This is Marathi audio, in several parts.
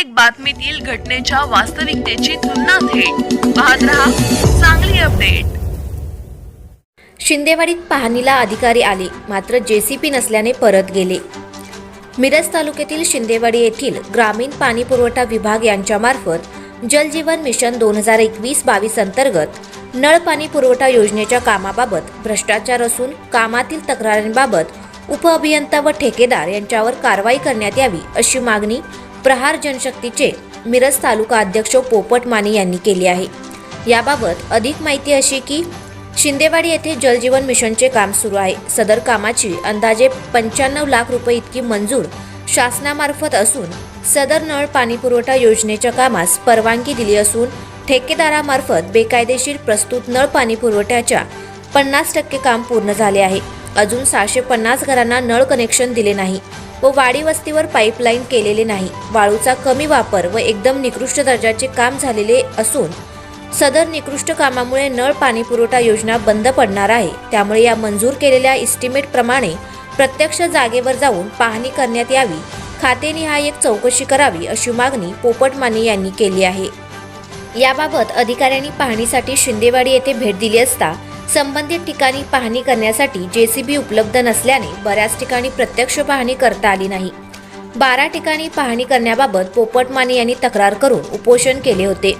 प्रत्येक बातमीतील घटनेच्या वास्तविकतेची तुलना थेट पाहत रहा चांगली अपडेट। शिंदेवाडीत पाहणीला अधिकारी आले, मात्र जेसीबी नसल्याने परत गेले। मिरज तालुक्यातील शिंदेवाडी येथील ग्रामीण पाणी पुरवठा विभाग यांच्यामार्फत जल जीवन मिशन 2021-22 अंतर्गत नळ पाणी पुरवठा योजनेच्या कामाबाबत भ्रष्टाचार असून कामातील तक्रारींबाबत उपअभियंता व ठेकेदार यांच्यावर कारवाई करण्यात यावी अशी मागणी प्रहार जनशक्तीचे मिरज तालुका अध्यक्ष पोपट माने यांनी केली आहे। याबाबत अधिक माहिती अशी की शिंदेवाडी येथे जलजीवन मिशनचे काम सुरू आहे। सदर कामाची अंदाजे 95 लाख रुपये इतकी मंजूर शासनामार्फत असून सदर नळ पाणी पुरवठा योजनेच्या कामास परवानगी दिली असून ठेकेदारामार्फत बेकायदेशीर प्रस्तुत नळ पाणी पुरवठ्याच्या 50% काम पूर्ण झाले आहे। अजून 650 घरांना नळ कनेक्शन दिले नाही व वाडी वस्तीवर पाईपलाईन केलेले नाही। वाळूचा कमी वापर व एकदम निकृष्ट दर्जाचे काम झालेले असून सदर निकृष्ट कामामुळे नळ पाणी पुरवठा योजना बंद पडणार आहे। त्यामुळे या मंजूर केलेल्या इस्टिमेट प्रमाणे प्रत्यक्ष जागेवर जाऊन पाहणी करण्यात यावी, खातेनिहाय एक चौकशी करावी अशी मागणी पोपट माने यांनी केली आहे। याबाबत अधिकाऱ्यांनी पाहणीसाठी शिंदेवाडी येथे भेट दिली असता संबंधित ठिकाणी पाहणी करण्यासाठी जेसीबी उपलब्ध नसल्याने बऱ्याच ठिकाणी प्रत्यक्ष पाहणी करता आली नाही। 12 ठिकाणी पाहणी करण्याबाबत पोपट माने यांनी तक्रार करून उपोषण केले होते।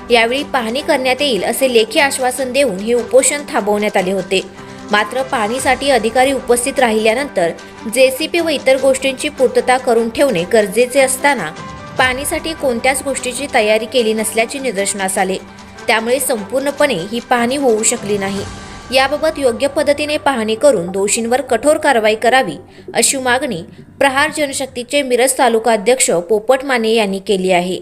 यावेळी पाहणी करण्यात येईल असे लेखी आश्वासन देऊन हे उपोषण थांबवण्यात आले होते। मात्र पाहणीसाठी अधिकारी उपस्थित राहिल्यानंतर जेसीबी व इतर गोष्टींची पूर्तता करून ठेवणे गरजेचे असताना पाहणीसाठी कोणत्याच गोष्टीची तयारी केली नसल्याचे निदर्शनास आले। त्यामुळे संपूर्णपणे ही पाहणी होऊ शकली नाही। याबाबत योग्य पद्धतीने पाहणी करून दोषींवर कठोर कारवाई करावी अशी मागणी प्रहार जनशक्तीचे मिरज तालुका अध्यक्ष पोपट माने यांनी केली आहे।